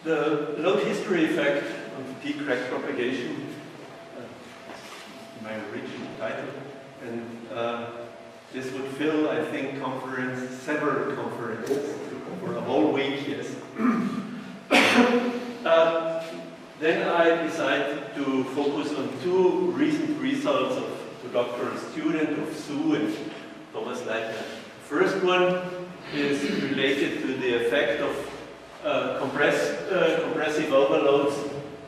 The load history effect on fatigue crack propagation, my original title, and this would fill, I think, several conferences for a whole week, yes. Then I decided to focus on two recent results of the doctoral student of Sue and Thomas Leitner. The first one is related to the effect of compressive overloads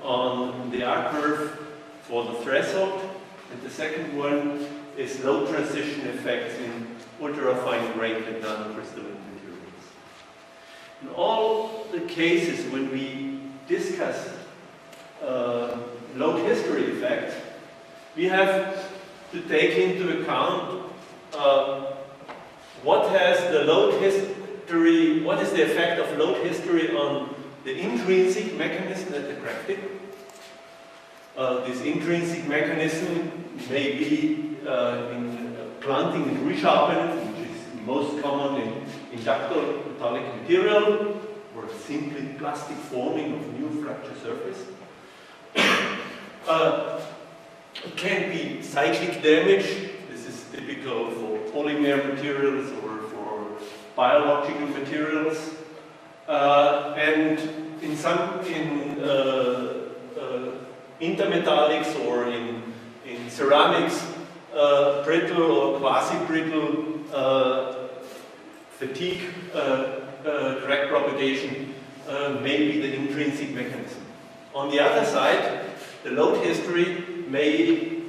on the R curve for the threshold, and the second one is load transition effects in ultra-fine grained and nanocrystalline materials. In all the cases when we discuss load history effect, we have to take into account what is the effect of load history on the intrinsic mechanism at the crack tip. This intrinsic mechanism may be in planting and resharpening, which is most common in ductile metallic material, or simply plastic forming of new fracture surface. It can be cyclic damage. This is typical for polymer materials or for biological materials. And in some intermetallics or in ceramics, brittle or quasi-brittle fatigue crack propagation may be the intrinsic mechanism. On the other side, the load history may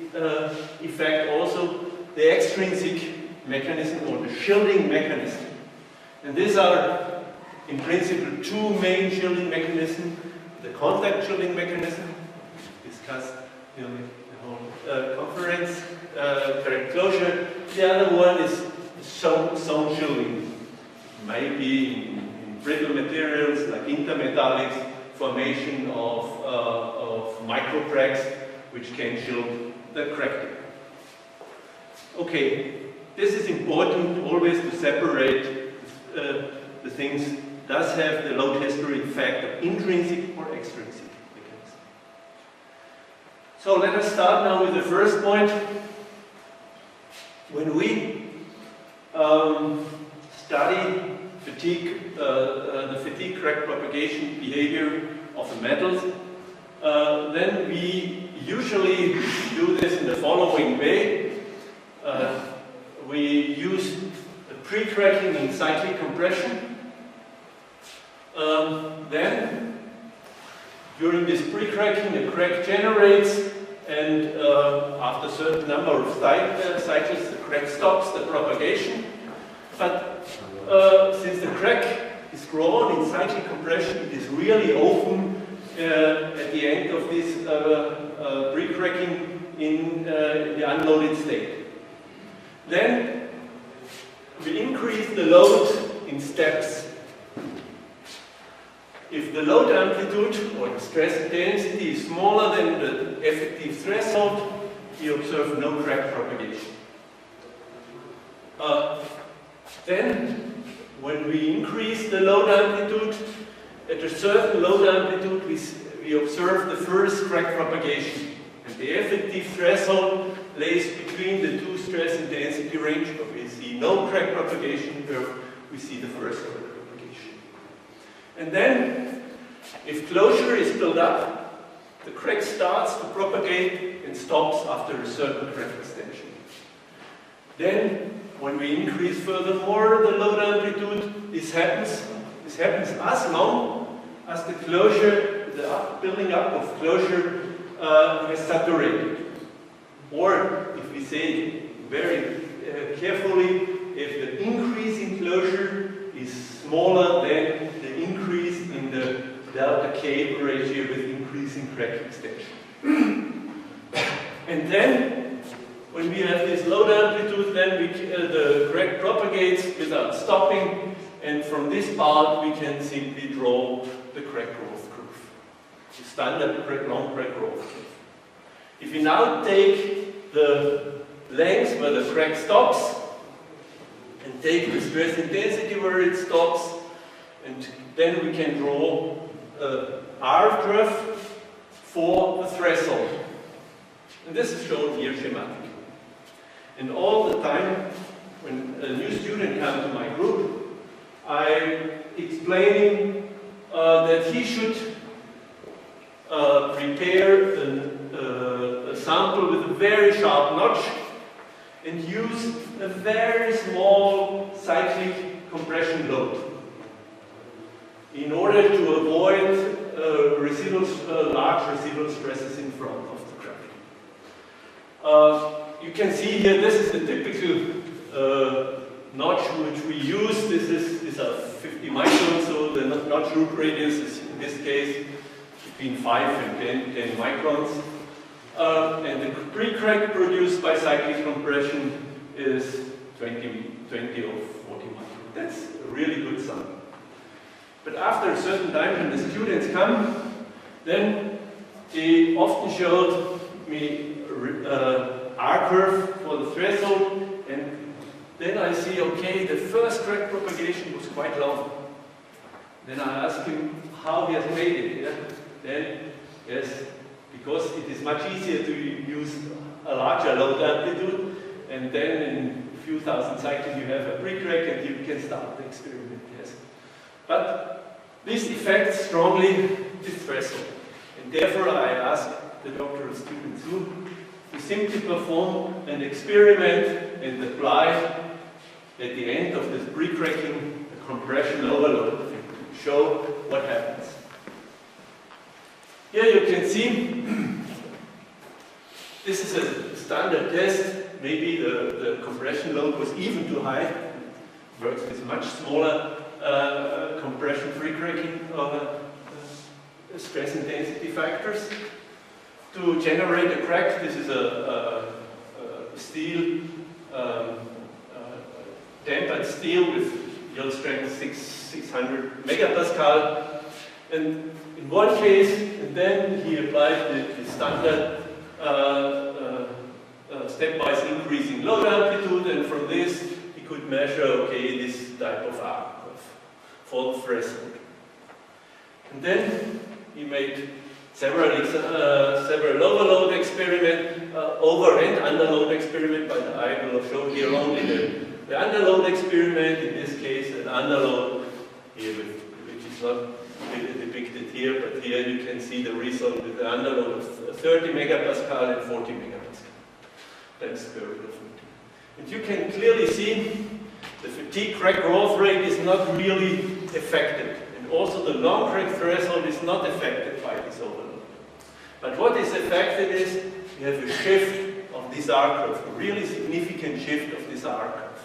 affect also the extrinsic mechanism or the shielding mechanism. And these are, in principle, two main shielding mechanisms. The contact shielding mechanism, discussed during the whole conference, crack closure. The other one is zone shielding. It may be in brittle materials like intermetallics, formation of micro cracks which can shield the crack tip. Okay, this is important always to separate the things. Does have the load history effect of intrinsic or extrinsic mechanism. So let us start now with the first point. When we study fatigue, the fatigue crack propagation behavior of the metals, then we usually do this in the following way. We use pre-cracking in cyclic compression. Then, during this pre-cracking, the crack generates, and after a certain number of cycles, the crack stops the propagation. But since the crack is grown in cyclic compression, it is really open at the end of this pre-cracking in the unloaded state. Then we increase the load in steps. If the load amplitude or the stress intensity is smaller than the effective threshold, we observe no crack propagation. Then, when we increase the load amplitude, at a certain load amplitude, we observe the first crack propagation. And the effective threshold lays between the two stress intensity range, but we see no crack propagation, where we see the first crack propagation. And then, if closure is built up, the crack starts to propagate and stops after a certain crack extension. Then, when we increase furthermore the load amplitude, this happens as long as the closure, the building up of closure has saturated. Or, if we say very carefully, if the increase in closure is smaller than the increase in the delta K ratio with increasing crack extension. And then, when we have this load amplitude, then the crack propagates without stopping, and from this part we can simply draw the crack growth curve, the standard long crack growth curve. If we now take the length where the crack stops, and take the stress intensity where it stops, and then we can draw R curve for the threshold. And this is shown here schematically. And all the time, when a new student comes to my group, I'm explaining that he should prepare a sample with a very sharp notch and use a very small cyclic compression load in order to avoid large residual stresses in front of the crack. You can see here, this is the typical notch which we use. These are 50 microns, so the notch root radius is in this case between 5 and 10 microns. And the pre-crack produced by cyclic compression is 20 or 40 microns. That's a really good sum. But after a certain time, when the students come, then they often showed me R curve for the threshold, and then I see, okay, the first crack propagation was quite long. Then I ask him how he has made it. Yeah? Then, yes, because it is much easier to use a larger load amplitude, and then in a few thousand cycles you have a pre-crack and you can start the experiment. Yes. But this affects strongly this threshold, and therefore I ask the doctoral students to simply perform an experiment and apply at the end of this pre-cracking a compression overload to show what happens. Here you can see this is a standard test. Maybe the compression load was even too high. It works with much smaller compression pre-cracking stress intensity factors. To generate a crack, this is a steel, tempered steel with yield strength 600 megapascal. And in one case, and then he applied the standard stepwise increasing load amplitude, and from this he could measure, okay, this type of R curve for the threshold. And then he made several overload experiment, over and underload experiment, but I will show here only the underload experiment, in this case an underload here, which is not depicted here, but here you can see the result with the underload of 30 megapascal and 40 megapascal. That's curve of fatigue. And you can clearly see the fatigue crack growth rate is not really affected. And also the long crack threshold is not affected by this overload. But what is affected is you have a shift of this R curve, a really significant shift of this R curve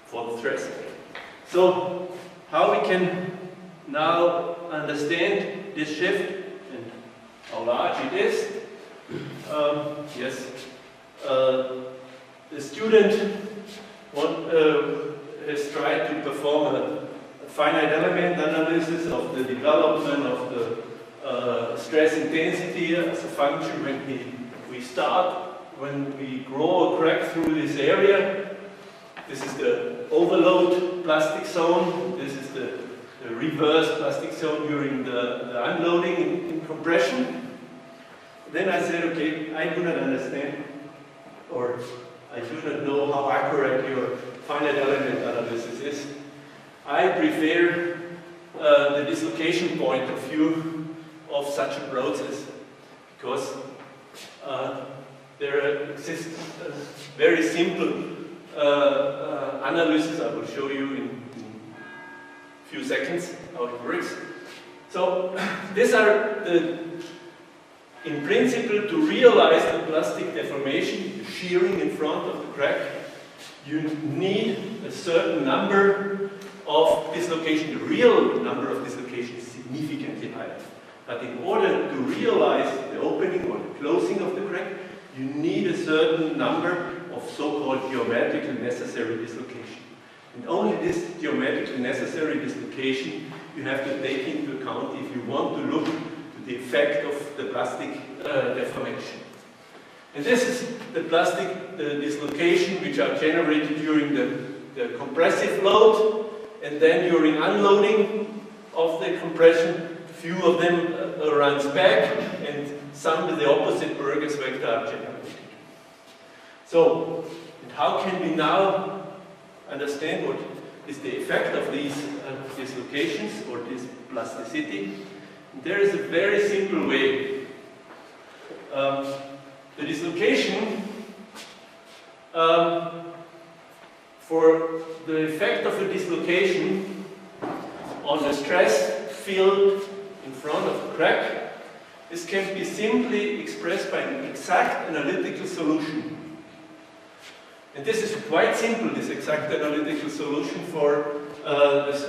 for the threshold. So how we can now understand this shift and how large it is? Yes, the student has tried to perform a finite element analysis of the development of the stress intensity as a function when we grow a crack through this area. This is the overload plastic zone. This is the reverse plastic zone during the unloading in compression. Then I said, okay, I do not understand, or I do not know how accurate your finite element analysis is. I prefer the dislocation point of view of such a process, because there exists very simple analysis. I will show you in a few seconds how it works. So these are in principle, to realize the plastic deformation, the shearing in front of the crack, you need a certain number of dislocation. The real number of dislocations is significantly higher. But in order to realize the opening or the closing of the crack, you need a certain number of so-called geometrically necessary dislocation. And only this geometrically necessary dislocation you have to take into account if you want to look to the effect of the plastic deformation. And this is the plastic dislocation which are generated during the compressive load, and then during unloading of the compression, few of them runs back, and some with the opposite Burgers vector are generated. So, and how can we now understand what is the effect of these dislocations or this plasticity? And there is a very simple way. The dislocation, for the effect of a dislocation on the stress field in front of the crack, this can be simply expressed by an exact analytical solution. And this is quite simple, this exact analytical solution for this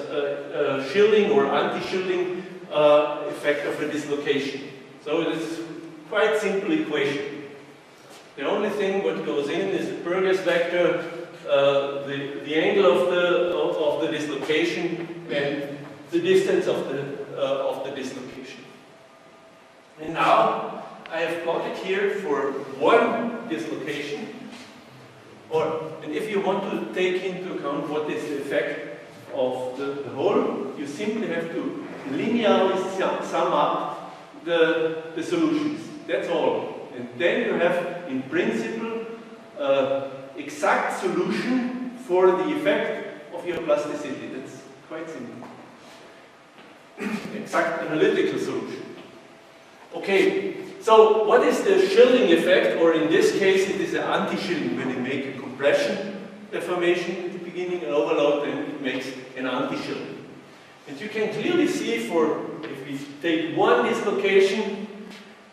shielding or anti-shielding effect of a dislocation. So this is quite simple equation. The only thing what goes in is the Burgers vector, the angle of the dislocation, and the distance of the dislocation. And now I have plotted here for one dislocation. And if you want to take into account what is the effect of the whole, you simply have to linearly sum up the solutions. That's all. And then you have, in principle, exact solution for the effect of your plasticity. That's quite simple. Exact analytical solution. Okay, so what is the shielding effect, or in this case it is an anti-shielding. When you make a compression deformation at the beginning, an overload, then it makes an anti-shielding. And you can clearly see if we take one dislocation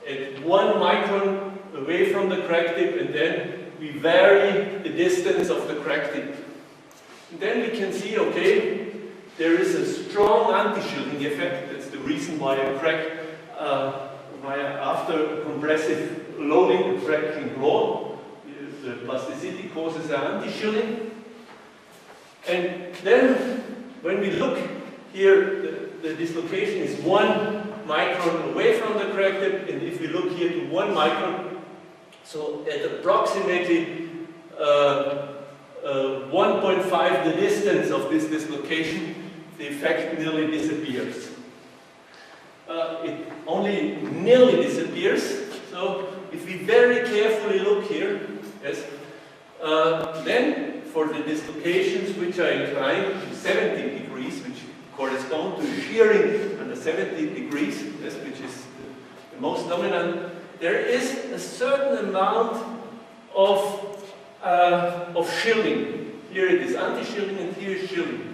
at 1 micron away from the crack tip, and then we vary the distance of the crack tip. And then we can see, okay, there is a strong anti-shielding effect. That's the reason why a crack, after compressive loading, the crack can grow. The plasticity causes an anti-shielding. And then, when we look here, the dislocation is 1 micron away from the crack tip, and if we look here to 1 micron, so at approximately 1.5 the distance of this dislocation, the effect nearly disappears. It only nearly disappears, so if we very carefully look here, yes, then for the dislocations which are inclined to 70 degrees, which correspond to shearing under 70 degrees, yes, which is the most dominant, there is a certain amount of shielding. Here it is anti-shielding and here is shielding.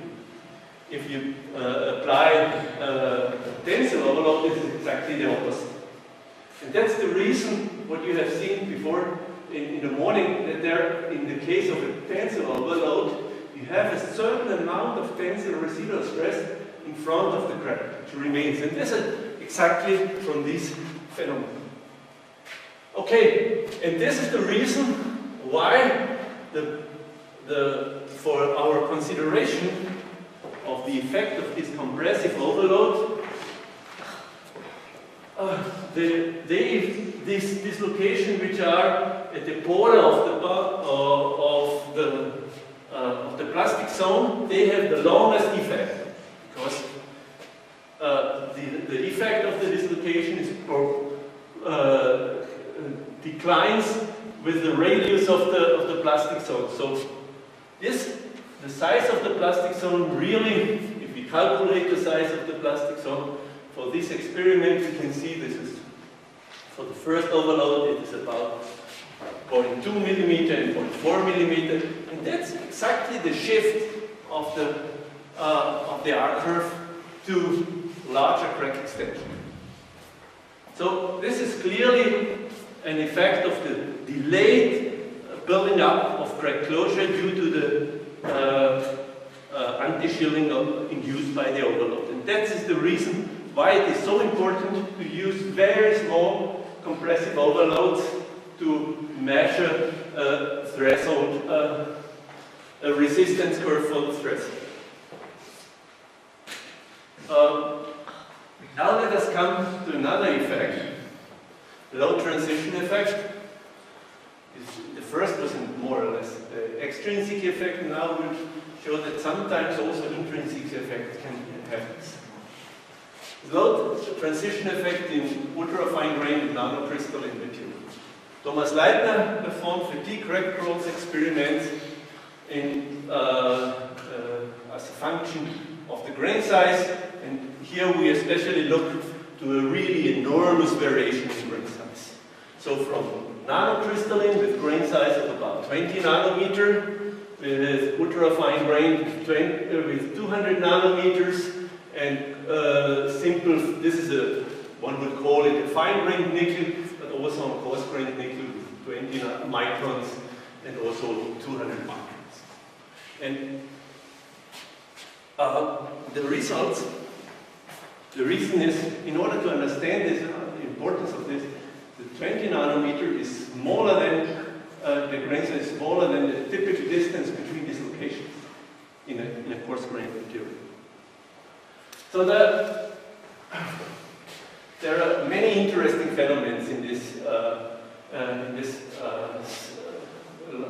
If you apply tensile overload, this is exactly the opposite. And that's the reason what you have seen before in the morning, that there, in the case of a tensile overload, you have a certain amount of tensile residual stress in front of the crack, which remains. And this is exactly from this phenomenon. Okay, and this is the reason why for our consideration of the effect of this compressive overload, this dislocation which are at the border of the plastic zone, they have the longest effect, because the effect of the dislocation is declines with the radius of the plastic zone. So the size of the plastic zone really, if we calculate the size of the plastic zone, for this experiment we can see this is, for the first overload it is about 0.2 millimeter and 0.4 millimeter, and that's exactly the shift of the R curve to larger crack extension. So this is clearly an effect of the delayed building up of crack closure due to the anti-shielding induced by the overload. And that is the reason why it is so important to use very small compressive overloads to measure a threshold, a resistance curve for the threshold. Now let us come to another effect, low transition effect. The first was more or less the extrinsic effect. Now we'll show that sometimes also intrinsic effects can happen. Low transition effect in ultra-fine grained nanocrystalline material. Thomas Leitner performed fatigue crack growth experiments in, as a function of the grain size, and here we especially look to a really enormous variation in grain size. So from nanocrystalline with grain size of about 20 nanometer, with ultra-fine grain with 200 nanometers, and simple, this is one would call it a fine-grained nickel, but also a coarse-grained nickel with 20 microns and also 200 microns. And the results, the reason is, in order to understand this, the importance of this, the 20 nanometer is smaller than, the grain size is smaller than the typical distance between these locations in a coarse-grained material. So there are many interesting phenomena in this,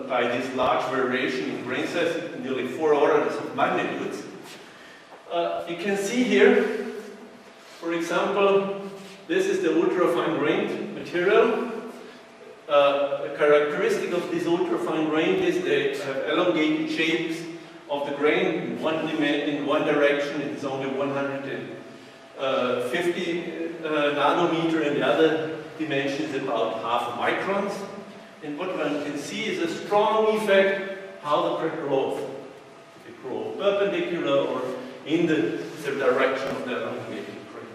by this large variation in grain size, nearly 4 orders of magnitudes. You can see here, for example, this is the ultra-fine grained material. A characteristic of this ultra-fine grain is they have elongated shapes of the grain in one direction. It's only 150 nanometer, and the other dimension is about half microns. And what one can see is a strong effect how the crack grows. They grow perpendicular or in the direction of the elongated grain,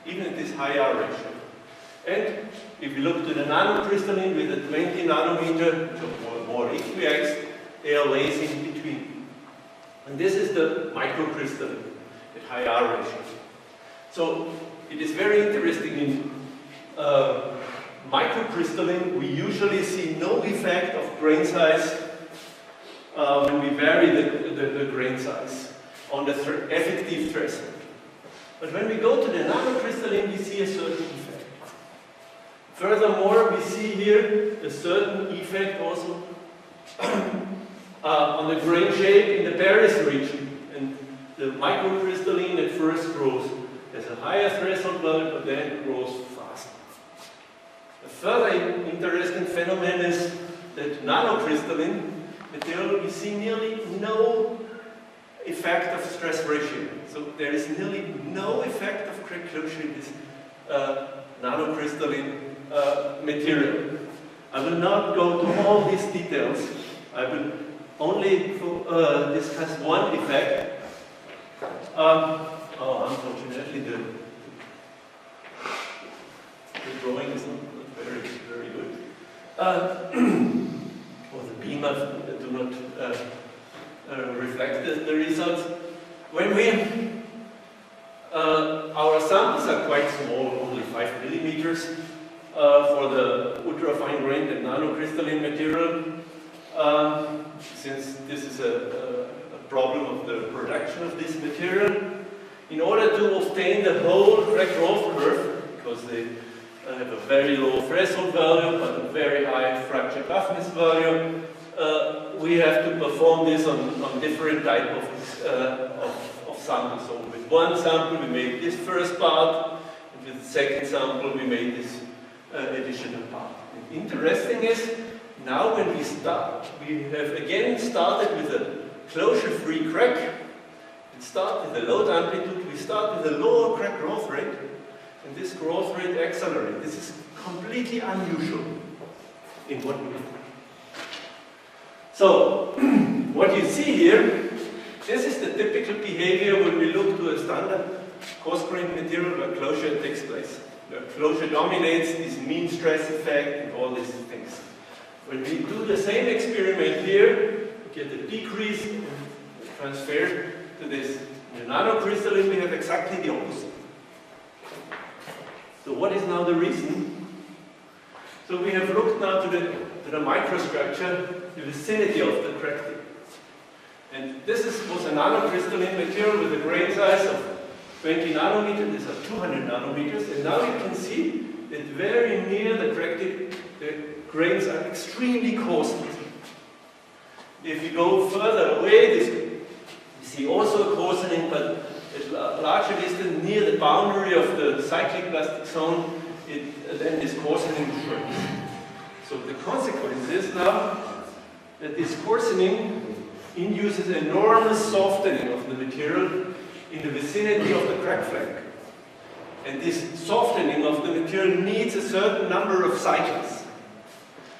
even at this high R ratio. And if you look to the nanocrystalline with a 20 nanometer, so more equiax, they are lays in between. And this is the microcrystalline at high R ratio. So it is very interesting in microcrystalline, we usually see no effect of grain size when we vary the grain size on the effective threshold. But when we go to the nanocrystalline, we see a certain effect. Furthermore, we see here a certain effect also on the grain shape in the Paris region. And the microcrystalline at first grows as a higher threshold value, but then it grows faster. A further interesting phenomenon is that nanocrystalline material, we see nearly no effect of stress ratio. So there is nearly no effect of crack closure in this nanocrystalline material. I will not go to all these details. I will only discuss one effect. Unfortunately, the drawing is not very good. Or the beamer do not reflect the results. When we, our samples are quite small, only 5 millimeters for the ultra-fine grained and nanocrystalline material. Since this is a problem of the production of this material, in order to obtain the whole crack growth curve, because they have a very low threshold value but a very high fracture toughness value, we have to perform this on different type of samples. So with one sample we made this first part, and with the second sample we made this additional part. And interesting is, now when we start, we have again started with a closure-free crack. We start with a low amplitude, we start with a lower crack growth rate, and this growth rate accelerates. This is completely unusual in what we do. So, what you see here, this is the typical behavior when we look to a standard coarse-grained material where closure takes place. Where closure dominates this mean stress effect and all these things. When we do the same experiment here, we get a decrease and transfer to this. In the nanocrystalline, we have exactly the opposite. So what is now the reason? So we have looked now to the microstructure, the vicinity of the crack tip. And this was a nanocrystalline material with a grain size of 20 nanometers. These are 200 nanometers. And now you can see that very near the crack tip, the grains are extremely coarse. If you go further away, we see also a coarsening, but at larger distance near the boundary of the cyclic plastic zone, then this coarsening shrinks. So the consequence is now that this coarsening induces enormous softening of the material in the vicinity of the crack flank. And this softening of the material needs a certain number of cycles.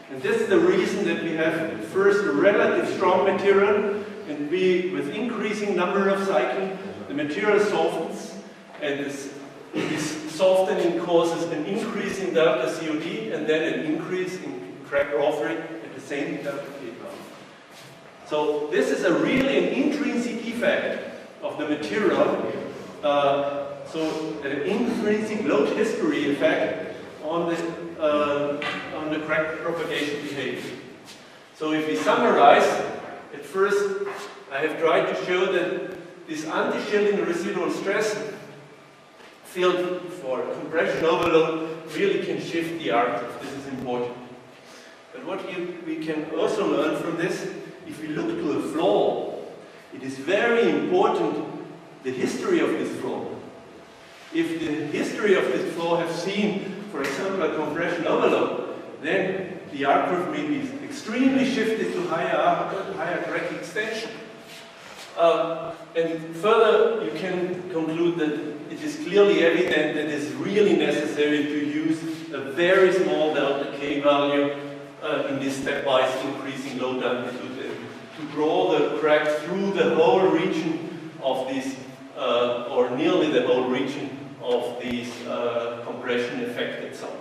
And this is the reason that we have at first a relatively strong material, and with increasing number of cycles, the material softens, and this softening causes an increase in delta COD, and then an increase in crack growth rate at the same delta K value. So this is really an intrinsic effect of the material. So an intrinsic load history effect on the crack propagation behavior. So if we summarize, at first I have tried to show that this anti-shielding residual stress field for compression overload really can shift the arc. This is important. But what we can also learn from this, if we look to a flaw, it is very important the history of this flaw. If the history of this flaw has seen, for example, a compression overload, then the arc curve may be extremely shifted to higher crack extension. And further, you can conclude that it is clearly evident that it is really necessary to use a very small delta K value in this stepwise increasing load amplitude to draw the crack through the whole region of this, or nearly the whole region of this compression affected zone.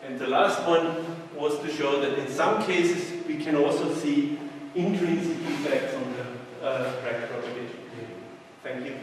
And the last one was to show that in some cases we can also see intrinsic effects on the crack propagation. Thank you.